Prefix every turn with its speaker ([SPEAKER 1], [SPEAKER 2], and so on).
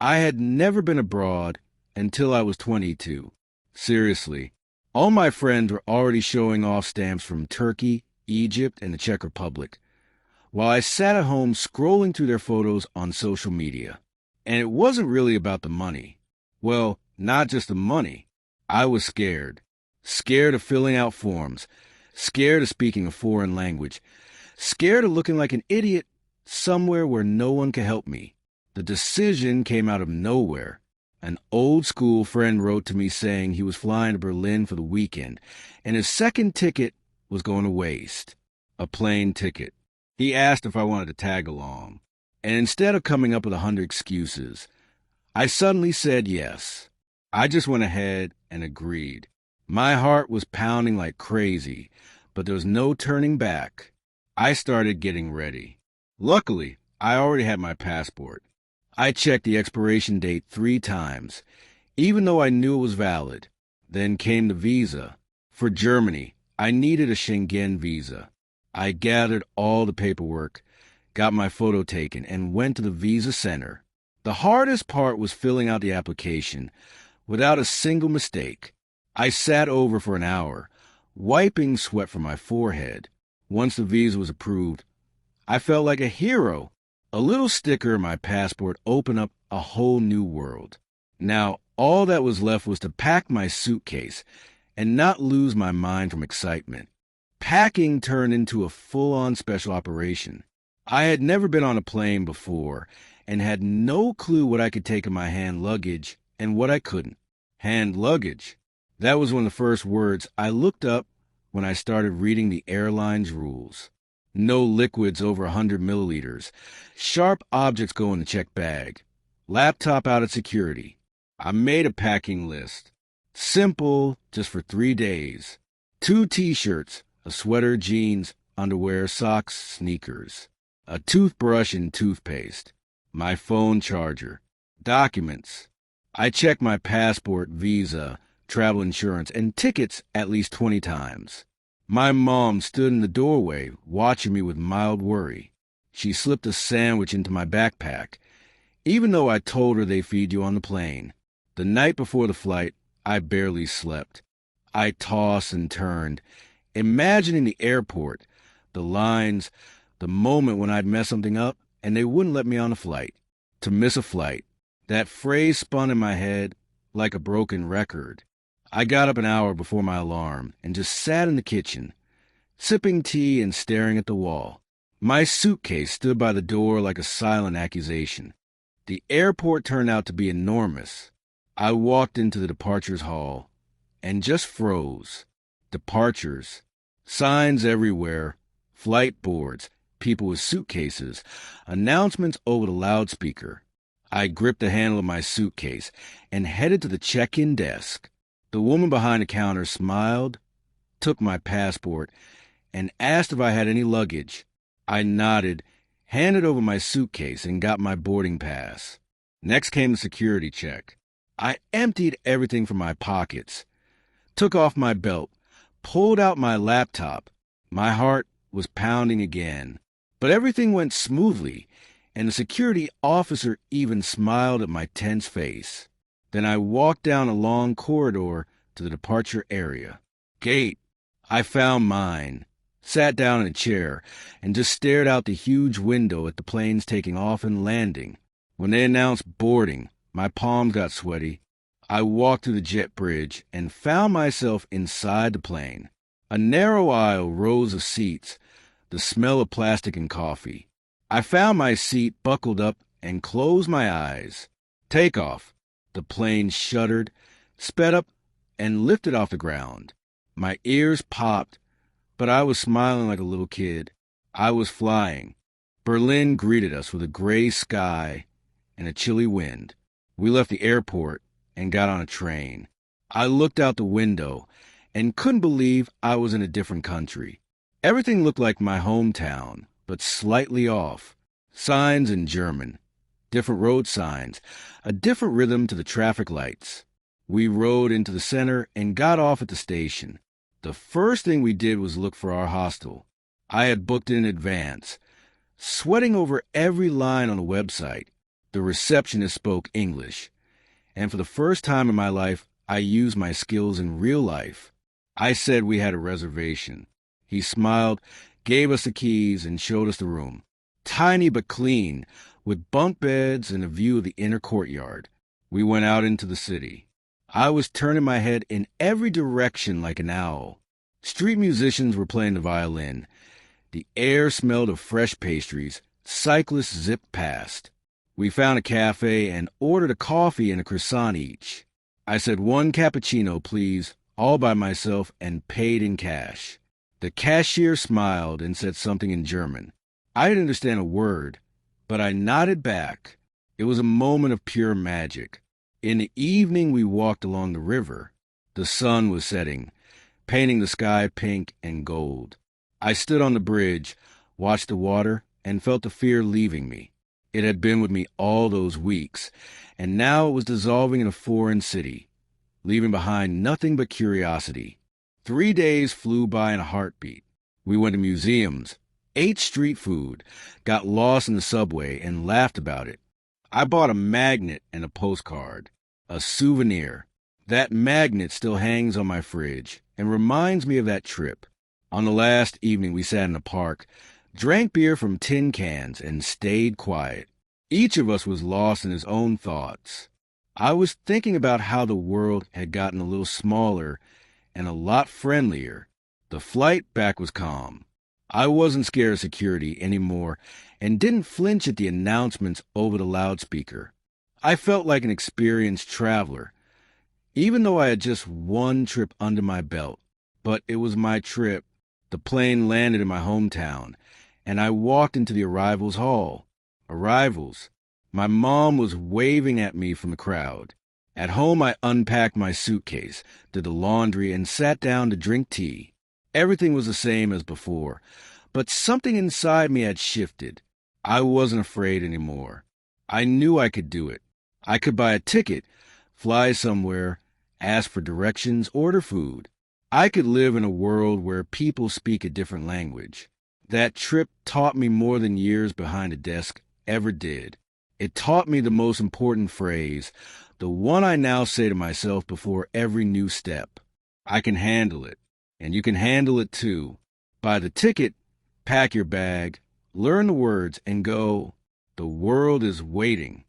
[SPEAKER 1] I had never been abroad until I was 22. Seriously, all my friends were already showing off stamps from Turkey, Egypt, and the Czech Republic, while I sat at home scrolling through their photos on social media. And it wasn't really about the money. Well, not just the money. I was scared. Scared of filling out forms. Scared of speaking a foreign language. Scared of looking like an idiot somewhere where no one could help me. The decision came out of nowhere. An old school friend wrote to me saying he was flying to Berlin for the weekend, and his second ticket was going to waste. A plane ticket. He asked if I wanted to tag along. And instead of coming up with 100 excuses, I suddenly said yes. I just went ahead and agreed. My heart was pounding like crazy, but there was no turning back. I started getting ready. Luckily, I already had my passport. I checked the expiration date 3 times, even though I knew it was valid. Then came the visa. For Germany, I needed a Schengen visa. I gathered all the paperwork, got my photo taken, and went to the visa center. The hardest part was filling out the application without a single mistake. I sat over for an hour, wiping sweat from my forehead. Once the visa was approved, I felt like a hero. A little sticker in my passport opened up a whole new world. Now, all that was left was to pack my suitcase and not lose my mind from excitement. Packing turned into a full-on special operation. I had never been on a plane before and had no clue what I could take in my hand luggage and what I couldn't. Hand luggage. That was one of the first words I looked up when I started reading the airline's rules. No liquids over 100 milliliters. Sharp objects go in the checked bag. Laptop out at security. I made a packing list. Simple, just for 3 days. 2 t-shirts, a sweater, jeans, underwear, socks, sneakers. A toothbrush and toothpaste. My phone charger. Documents. I checked my passport, visa, travel insurance, and tickets at least 20 times. My mom stood in the doorway, watching me with mild worry. She slipped a sandwich into my backpack, even though I told her they feed you on the plane. The night before the flight, I barely slept. I tossed and turned, imagining the airport, the lines, the moment when I'd mess something up and they wouldn't let me on a flight. To miss a flight. That phrase spun in my head like a broken record. I got up an hour before my alarm and just sat in the kitchen, sipping tea and staring at the wall. My suitcase stood by the door like a silent accusation. The airport turned out to be enormous. I walked into the departures hall and just froze. Departures. Signs everywhere. Flight boards. People with suitcases. Announcements over the loudspeaker. I gripped the handle of my suitcase and headed to the check-in desk. The woman behind the counter smiled, took my passport, and asked if I had any luggage. I nodded, handed over my suitcase, and got my boarding pass. Next came the security check. I emptied everything from my pockets, took off my belt, pulled out my laptop. My heart was pounding again, but everything went smoothly, and the security officer even smiled at my tense face. Then I walked down a long corridor to the departure area. Gate. I found mine, sat down in a chair, and just stared out the huge window at the planes taking off and landing. When they announced boarding, my palms got sweaty. I walked through the jet bridge and found myself inside the plane. A narrow aisle, rows of seats, the smell of plastic and coffee. I found my seat, buckled up, and closed my eyes. Takeoff. The plane shuddered, sped up, and lifted off the ground. My ears popped, but I was smiling like a little kid. I was flying. Berlin greeted us with a gray sky and a chilly wind. We left the airport and got on a train. I looked out the window and couldn't believe I was in a different country. Everything looked like my hometown, but slightly off. Signs in German. Different road signs, a different rhythm to the traffic lights. We rode into the center and got off at the station. The first thing we did was look for our hostel. I had booked it in advance, sweating over every line on the website. The receptionist spoke English, and for the first time in my life, I used my skills in real life. I said we had a reservation. He smiled, gave us the keys, and showed us the room. Tiny but clean, with bunk beds and a view of the inner courtyard. We went out into the city. I was turning my head in every direction like an owl. Street musicians were playing the violin. The air smelled of fresh pastries. Cyclists zipped past. We found a cafe and ordered a coffee and a croissant each. I said 1 cappuccino, please, all by myself, and paid in cash. The cashier smiled and said something in German. I didn't understand a word, but I nodded back. It was a moment of pure magic. In the evening, we walked along the river. The sun was setting, painting the sky pink and gold. I stood on the bridge, watched the water, and felt the fear leaving me. It had been with me all those weeks, and now it was dissolving in a foreign city, leaving behind nothing but curiosity. 3 days flew by in a heartbeat. We went to museums, ate street food, got lost in the subway, and laughed about it. I bought a magnet and a postcard, a souvenir. That magnet still hangs on my fridge and reminds me of that trip. On the last evening we sat in a park, drank beer from tin cans, and stayed quiet. Each of us was lost in his own thoughts. I was thinking about how the world had gotten a little smaller and a lot friendlier. The flight back was calm. I wasn't scared of security anymore and didn't flinch at the announcements over the loudspeaker. I felt like an experienced traveler, even though I had just 1 trip under my belt. But it was my trip. The plane landed in my hometown, and I walked into the arrivals hall. Arrivals. My mom was waving at me from the crowd. At home, I unpacked my suitcase, did the laundry, and sat down to drink tea. Everything was the same as before, but something inside me had shifted. I wasn't afraid anymore. I knew I could do it. I could buy a ticket, fly somewhere, ask for directions, order food. I could live in a world where people speak a different language. That trip taught me more than years behind a desk ever did. It taught me the most important phrase, the one I now say to myself before every new step. I can handle it, and you can handle it too. Buy the ticket, pack your bag, learn the words, and go. The world is waiting.